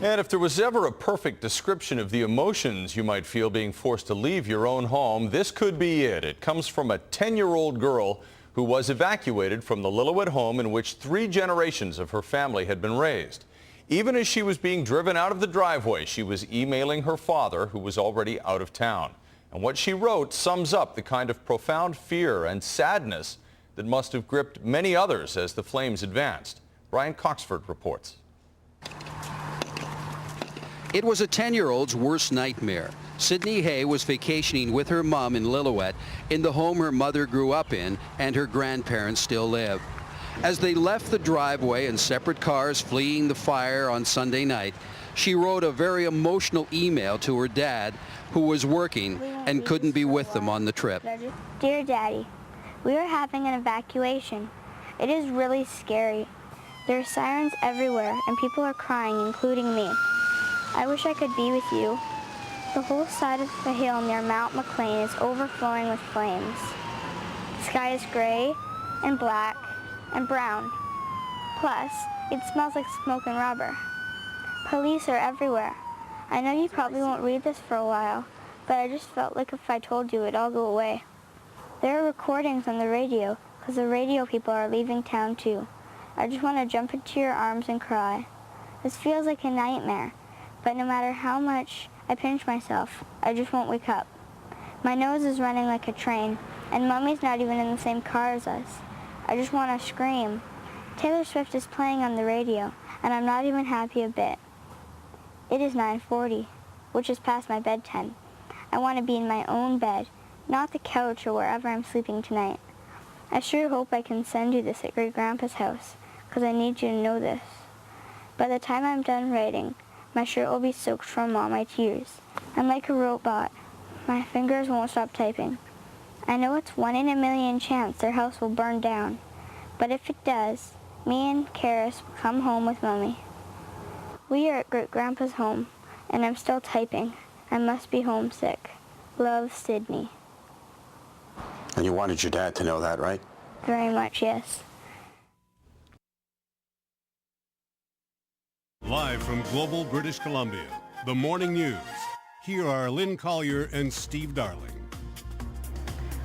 And if there was ever a perfect description of the emotions you might feel being forced to leave your own home, this could be it. It comes from a 10-year-old girl who was evacuated from the Lillooet home in which 3 generations of her family had been raised. Even as she was being driven out of the driveway, she was emailing her father, who was already out of town. And what she wrote sums up the kind of profound fear and sadness that must have gripped many others as the flames advanced. Brian Coxford reports. It was a 10-year-old's worst nightmare. Sydney Hay was vacationing with her mom in Lillooet, in the home her mother grew up in and her grandparents still live. As they left the driveway in separate cars fleeing the fire on Sunday night, she wrote a very emotional email to her dad, who was working and couldn't be with them on the trip. Dear Daddy, we are having an evacuation. It is really scary. There are sirens everywhere and people are crying, including me. I wish I could be with you. The whole side of the hill near Mount McLean is overflowing with flames. The sky is gray and black and brown. Plus, it smells like smoke and rubber. Police are everywhere. I know you probably won't read this for a while, but I just felt like if I told you, it'd all go away. There are recordings on the radio, because the radio people are leaving town too. I just want to jump into your arms and cry. This feels like a nightmare, but no matter how much I pinch myself, I just won't wake up. My nose is running like a train, and Mommy's not even in the same car as us. I just want to scream. Taylor Swift is playing on the radio, and I'm not even happy a bit. It is 9:40, which is past my bedtime. I want to be in my own bed, not the couch or wherever I'm sleeping tonight. I sure hope I can send you this at Great Grandpa's house, because I need you to know this. By the time I'm done writing, my shirt will be soaked from all my tears. I'm like a robot. My fingers won't stop typing. I know it's 1 in a million chance their house will burn down, but if it does, me and Karis will come home with Mommy. We are at Great Grandpa's home, and I'm still typing. I must be homesick. Love, Sydney. And you wanted your dad to know that, right? Very much, yes. Live from Global, British Columbia, the Morning News. Here are Lynn Collier and Steve Darling.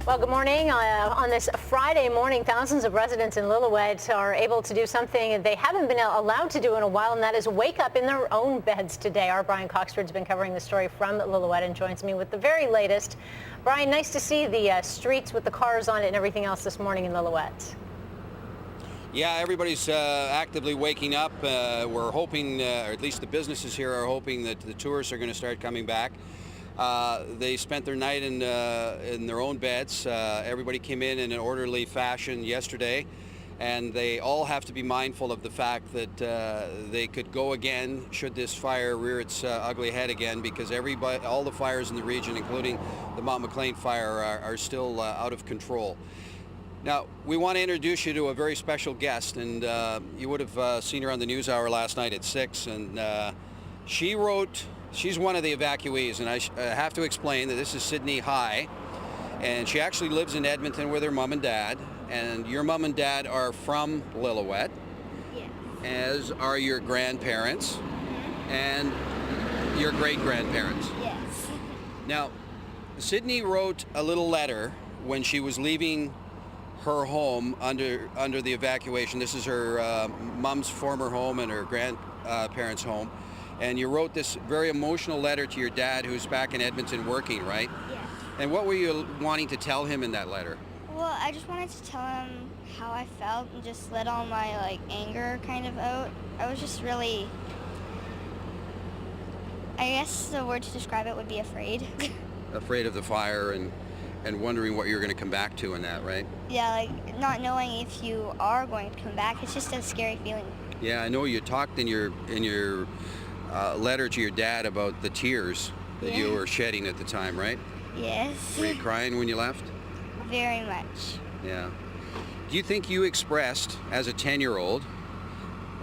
Well, good morning. On this Friday morning, thousands of residents in Lillooet are able to do something they haven't been allowed to do in a while, and that is wake up in their own beds today. Our Brian Coxford's been covering the story from Lillooet and joins me with the very latest. Brian, nice to see the streets with the cars on it and everything else this morning in Lillooet. Yeah, everybody's actively waking up. We're hoping, or at least the businesses here are hoping, that the tourists are going to start coming back. They spent their night in their own beds. Everybody came in an orderly fashion yesterday, and they all have to be mindful of the fact that they could go again should this fire rear its ugly head again, because all the fires in the region, including the Mount McLean fire, are still out of control. Now, we want to introduce you to a very special guest, and you would have seen her on the News Hour last night at 6, and she's one of the evacuees, and I have to explain that this is Sydney Hay, and she actually lives in Edmonton with her mom and dad, and your mom and dad are from Lillooet, Yes. as are your grandparents and your great-grandparents. Yes. Now, Sydney wrote a little letter when she was leaving her home under the evacuation. This is her mom's former home and her grandparents' home. And you wrote this very emotional letter to your dad, who's back in Edmonton working, right? Yes. And what were you wanting to tell him in that letter? Well, I just wanted to tell him how I felt and just let all my anger kind of out. I was just really, I guess the word to describe it would be afraid. Afraid of the fire and wondering what you're going to come back to in that, right? Yeah, not knowing if you are going to come back. It's just a scary feeling. Yeah, I know you talked in your letter to your dad about the tears that you were shedding at the time, right? Yes. Were you crying when you left? Very much. Yeah. Do you think you expressed, as a 10-year-old,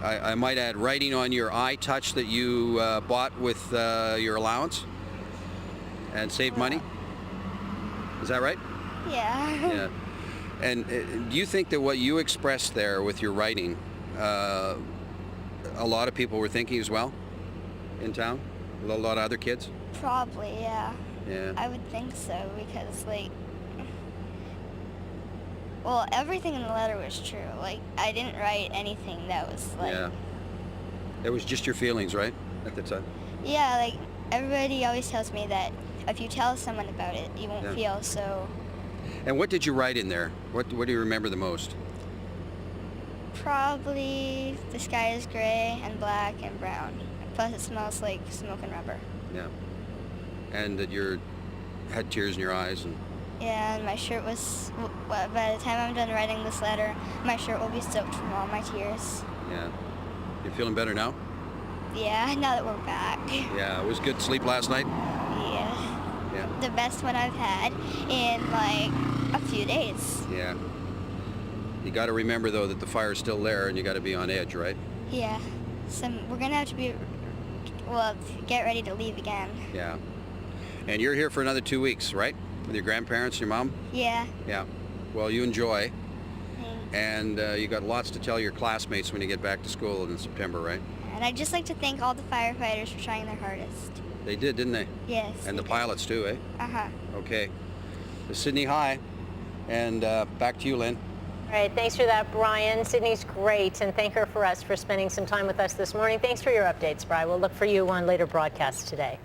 I might add, writing on your iTouch that you bought with your allowance and saved money? Is that right? Yeah. Yeah. And do you think that what you expressed there with your writing, a lot of people were thinking as well? in town? A lot of other kids? Probably, yeah. Yeah. I would think so because, like, well, everything in the letter was true. Like, I didn't write anything that was, like, Yeah. It was just your feelings, right? At the time? yeah, like, everybody always tells me that if you tell someone about it, you won't Yeah. feel so. And what did you write in there? What do you remember the most? Probably the sky is gray and black and brown. Plus, it smells like smoke and rubber. Yeah. And that you had tears in your eyes and Yeah, and my shirt was, by the time I'm done writing this letter, my shirt will be soaked from all my tears. yeah. You feeling better now? Yeah, now that we're back. Yeah. It was good sleep last night? Yeah. Yeah. The best one I've had in, like, a few days. Yeah. You got to remember though that the fire's still there and you got to be on edge, right? Yeah. So we're going to have to be, well, get ready to leave again. Yeah. And you're here for another 2 weeks, right? With your grandparents, your mom? Yeah. Yeah. Well, you enjoy. Thanks. And you got lots to tell your classmates when you get back to school in September, right? And I'd just like to thank all the firefighters for trying their hardest. They did, didn't they? Yes. And the they did. pilots too, eh? Uh-huh. Okay. The Sydney High. And back to you, Lynn. All right, thanks for that, Brian. Sydney's great, and thank her for spending some time with us this morning. Thanks for your updates, Brian. We'll look for you on later broadcasts today.